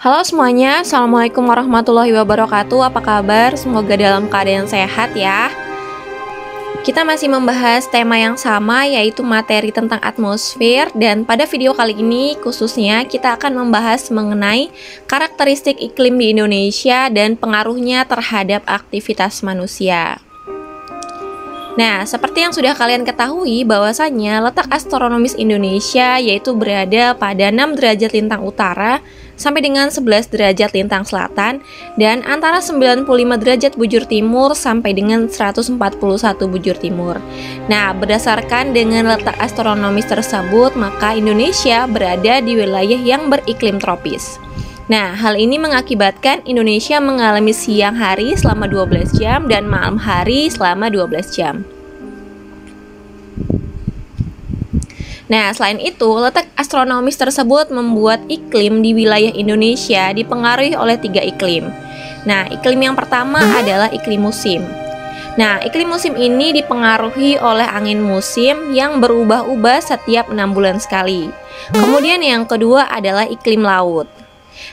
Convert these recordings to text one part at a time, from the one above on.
Halo semuanya, Assalamualaikum warahmatullahi wabarakatuh. Apa kabar? Semoga dalam keadaan sehat ya. Kita masih membahas tema yang sama, yaitu materi tentang atmosfer. Dan pada video kali ini khususnya kita akan membahas mengenai karakteristik iklim di Indonesia dan pengaruhnya terhadap aktivitas manusia. Nah, seperti yang sudah kalian ketahui bahwasannya letak astronomis Indonesia yaitu berada pada 6 derajat lintang utara sampai dengan 11 derajat lintang selatan dan antara 95 derajat bujur timur sampai dengan 141 bujur timur. Nah, berdasarkan dengan letak astronomis tersebut, maka Indonesia berada di wilayah yang beriklim tropis. Nah, hal ini mengakibatkan Indonesia mengalami siang hari selama 12 jam dan malam hari selama 12 jam. Nah, selain itu, letak astronomis tersebut membuat iklim di wilayah Indonesia dipengaruhi oleh 3 iklim. Nah, iklim yang pertama adalah iklim musim. Nah, iklim musim ini dipengaruhi oleh angin musim yang berubah-ubah setiap 6 bulan sekali. Kemudian yang kedua adalah iklim laut.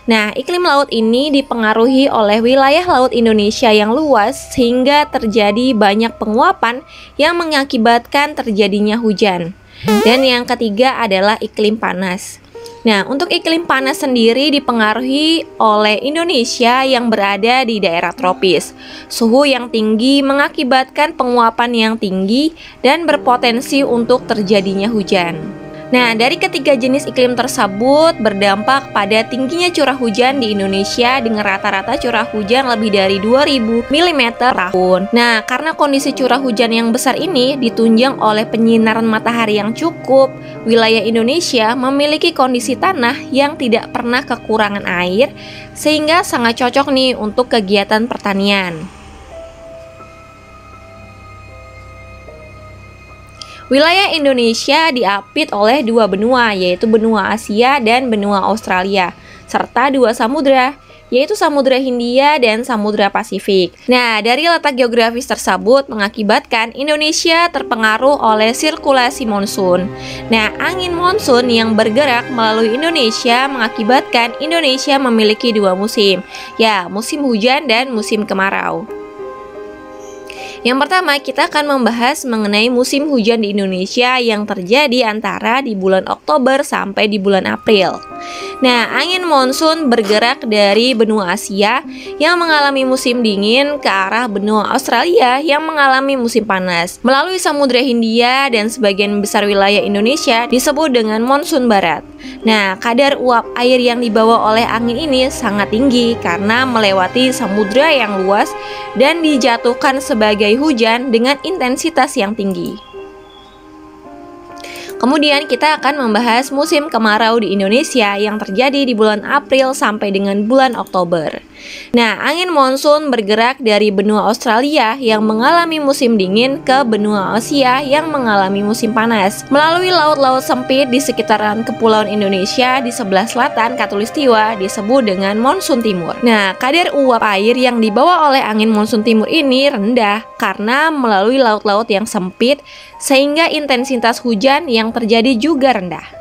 Nah, iklim laut ini dipengaruhi oleh wilayah laut Indonesia yang luas sehingga terjadi banyak penguapan yang mengakibatkan terjadinya hujan. Dan yang ketiga adalah iklim panas. Nah, untuk iklim panas sendiri dipengaruhi oleh Indonesia yang berada di daerah tropis. Suhu yang tinggi mengakibatkan penguapan yang tinggi dan berpotensi untuk terjadinya hujan. Nah, dari ketiga jenis iklim tersebut berdampak pada tingginya curah hujan di Indonesia dengan rata-rata curah hujan lebih dari 2000 mm per tahun. Nah, karena kondisi curah hujan yang besar ini ditunjang oleh penyinaran matahari yang cukup, wilayah Indonesia memiliki kondisi tanah yang tidak pernah kekurangan air, sehingga sangat cocok nih untuk kegiatan pertanian. Wilayah Indonesia diapit oleh 2 benua, yaitu benua Asia dan benua Australia, serta 2 samudra, yaitu Samudra Hindia dan Samudra Pasifik. Nah, dari letak geografis tersebut mengakibatkan Indonesia terpengaruh oleh sirkulasi monsun. Nah, angin monsun yang bergerak melalui Indonesia mengakibatkan Indonesia memiliki 2 musim, ya, musim hujan dan musim kemarau. Yang pertama, kita akan membahas mengenai musim hujan di Indonesia yang terjadi antara di bulan Oktober sampai di bulan April. Nah, angin monsun bergerak dari benua Asia yang mengalami musim dingin ke arah benua Australia yang mengalami musim panas. Melalui Samudra Hindia dan sebagian besar wilayah Indonesia disebut dengan monsun barat. Nah, kadar uap air yang dibawa oleh angin ini sangat tinggi karena melewati samudra yang luas dan dijatuhkan sebagai hujan dengan intensitas yang tinggi. Kemudian kita akan membahas musim kemarau di Indonesia yang terjadi di bulan April sampai dengan bulan Oktober. Nah, angin monsun bergerak dari benua Australia yang mengalami musim dingin ke benua Asia yang mengalami musim panas. Melalui laut-laut sempit di sekitaran kepulauan Indonesia di sebelah selatan Khatulistiwa disebut dengan monsun timur. Nah, kadar uap air yang dibawa oleh angin monsun timur ini rendah karena melalui laut-laut yang sempit sehingga intensitas hujan yang terjadi juga rendah.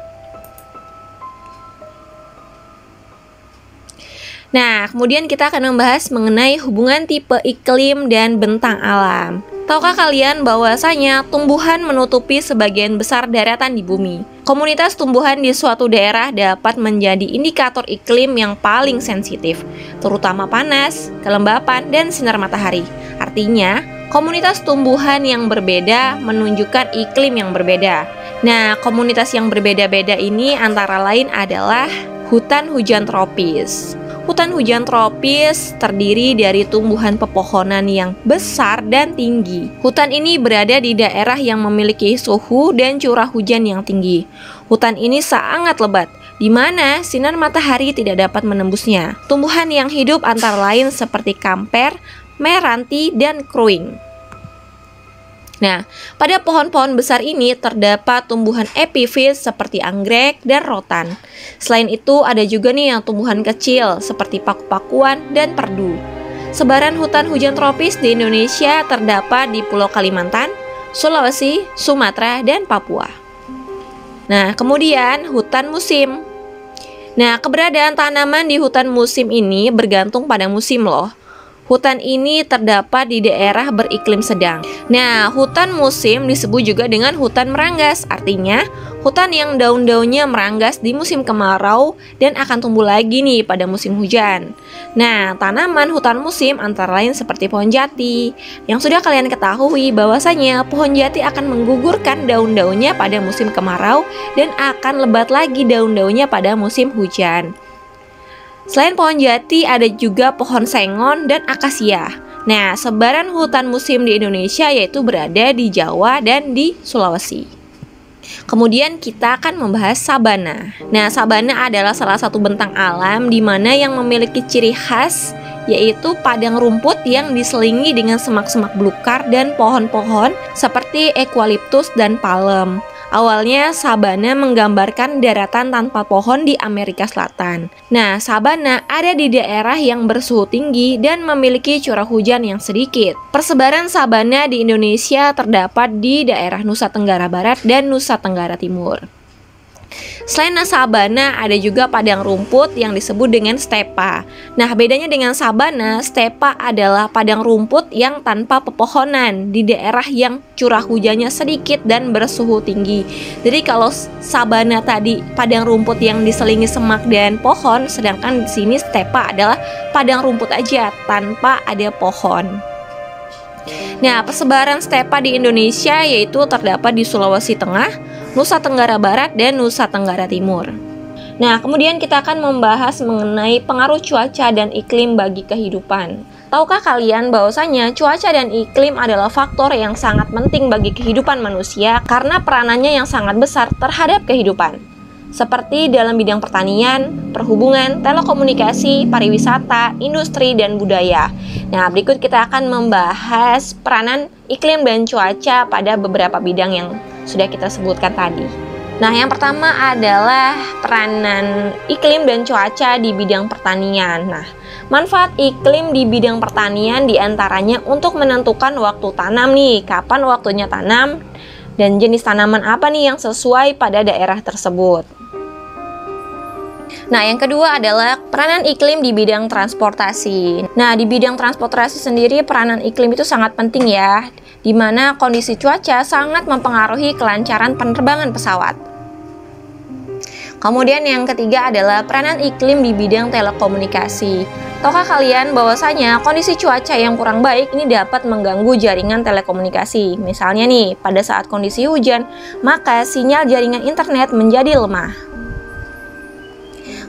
Nah, kemudian kita akan membahas mengenai hubungan tipe iklim dan bentang alam. Tahukah kalian bahwasanya tumbuhan menutupi sebagian besar daratan di bumi? Komunitas tumbuhan di suatu daerah dapat menjadi indikator iklim yang paling sensitif, terutama panas, kelembapan, dan sinar matahari. Artinya, komunitas tumbuhan yang berbeda menunjukkan iklim yang berbeda. Nah, komunitas yang berbeda-beda ini antara lain adalah hutan hujan tropis. Hutan hujan tropis terdiri dari tumbuhan pepohonan yang besar dan tinggi. Hutan ini berada di daerah yang memiliki suhu dan curah hujan yang tinggi. Hutan ini sangat lebat, di mana sinar matahari tidak dapat menembusnya. Tumbuhan yang hidup antara lain seperti kamper, meranti, dan kruing. Nah, pada pohon-pohon besar ini terdapat tumbuhan epifit seperti anggrek dan rotan. Selain itu, ada juga nih yang tumbuhan kecil seperti paku-pakuan dan perdu. Sebaran hutan hujan tropis di Indonesia terdapat di Pulau Kalimantan, Sulawesi, Sumatera, dan Papua. Nah, kemudian hutan musim. Nah, keberadaan tanaman di hutan musim ini bergantung pada musim loh. Hutan ini terdapat di daerah beriklim sedang. Nah, hutan musim disebut juga dengan hutan meranggas. Artinya, hutan yang daun-daunnya meranggas di musim kemarau dan akan tumbuh lagi nih pada musim hujan. Nah, tanaman hutan musim antara lain seperti pohon jati. Yang sudah kalian ketahui bahwasanya pohon jati akan menggugurkan daun-daunnya pada musim kemarau dan akan lebat lagi daun-daunnya pada musim hujan. Selain pohon jati, ada juga pohon sengon dan akasia. Nah, sebaran hutan musim di Indonesia yaitu berada di Jawa dan di Sulawesi. Kemudian kita akan membahas sabana. Nah, sabana adalah salah satu bentang alam di mana yang memiliki ciri khas yaitu padang rumput yang diselingi dengan semak-semak belukar dan pohon-pohon seperti eukaliptus dan palem. Awalnya sabana menggambarkan daratan tanpa pohon di Amerika Selatan. Nah, sabana ada di daerah yang bersuhu tinggi dan memiliki curah hujan yang sedikit. Persebaran sabana di Indonesia terdapat di daerah Nusa Tenggara Barat dan Nusa Tenggara Timur. Selain sabana, ada juga padang rumput yang disebut dengan stepa. Nah, bedanya dengan sabana, stepa adalah padang rumput yang tanpa pepohonan di daerah yang curah hujannya sedikit dan bersuhu tinggi. Jadi kalau sabana tadi padang rumput yang diselingi semak dan pohon, sedangkan di sini stepa adalah padang rumput aja tanpa ada pohon. Nah, persebaran stepa di Indonesia yaitu terdapat di Sulawesi Tengah, Nusa Tenggara Barat, dan Nusa Tenggara Timur. Nah, kemudian kita akan membahas mengenai pengaruh cuaca dan iklim bagi kehidupan. Tahukah kalian bahwasanya cuaca dan iklim adalah faktor yang sangat penting bagi kehidupan manusia karena peranannya yang sangat besar terhadap kehidupan. Seperti dalam bidang pertanian, perhubungan, telekomunikasi, pariwisata, industri, dan budaya. Nah, berikut kita akan membahas peranan iklim dan cuaca pada beberapa bidang yang sudah kita sebutkan tadi. Nah, yang pertama adalah peranan iklim dan cuaca di bidang pertanian. Nah, manfaat iklim di bidang pertanian diantaranya untuk menentukan waktu tanam nih, kapan waktunya tanam, dan jenis tanaman apa nih yang sesuai pada daerah tersebut. Nah, yang kedua adalah peranan iklim di bidang transportasi. Nah, di bidang transportasi sendiri peranan iklim itu sangat penting ya, di mana kondisi cuaca sangat mempengaruhi kelancaran penerbangan pesawat. Kemudian yang ketiga adalah peranan iklim di bidang telekomunikasi. Tahukah kalian bahwasanya kondisi cuaca yang kurang baik ini dapat mengganggu jaringan telekomunikasi. Misalnya nih, pada saat kondisi hujan, maka sinyal jaringan internet menjadi lemah.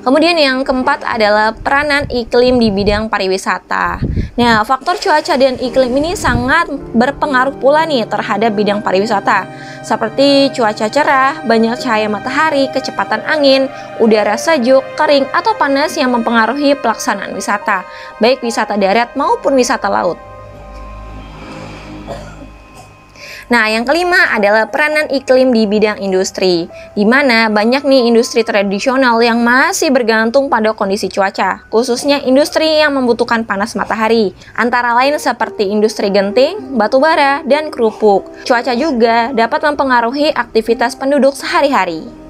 Kemudian yang keempat adalah peranan iklim di bidang pariwisata. Nah, faktor cuaca dan iklim ini sangat berpengaruh pula nih terhadap bidang pariwisata. Seperti cuaca cerah, banyak cahaya matahari, kecepatan angin, udara sejuk, kering, atau panas yang mempengaruhi pelaksanaan wisata, baik wisata darat maupun wisata laut. Nah, yang kelima adalah peranan iklim di bidang industri, di mana banyak nih industri tradisional yang masih bergantung pada kondisi cuaca, khususnya industri yang membutuhkan panas matahari, antara lain seperti industri genting, batu bara, dan kerupuk. Cuaca juga dapat mempengaruhi aktivitas penduduk sehari-hari.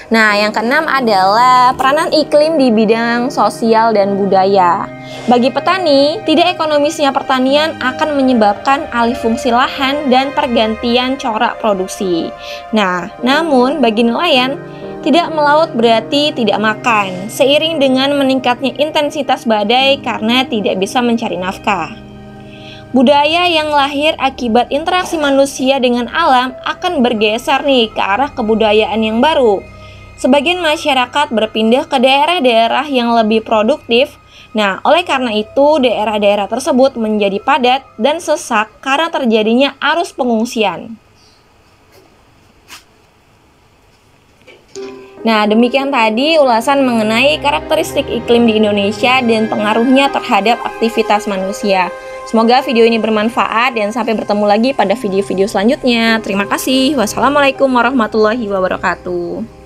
Nah, yang keenam adalah peranan iklim di bidang sosial dan budaya. Bagi petani, tidak ekonomisnya pertanian akan menyebabkan alih fungsi lahan dan pergantian corak produksi. Nah, namun bagi nelayan, tidak melaut berarti tidak makan, seiring dengan meningkatnya intensitas badai karena tidak bisa mencari nafkah. Budaya yang lahir akibat interaksi manusia dengan alam akan bergeser nih ke arah kebudayaan yang baru. Sebagian masyarakat berpindah ke daerah-daerah yang lebih produktif. Nah, oleh karena itu daerah-daerah tersebut menjadi padat dan sesak karena terjadinya arus pengungsian. Nah, demikian tadi ulasan mengenai karakteristik iklim di Indonesia dan pengaruhnya terhadap aktivitas manusia. Semoga video ini bermanfaat dan sampai bertemu lagi pada video-video selanjutnya. Terima kasih. Wassalamualaikum warahmatullahi wabarakatuh.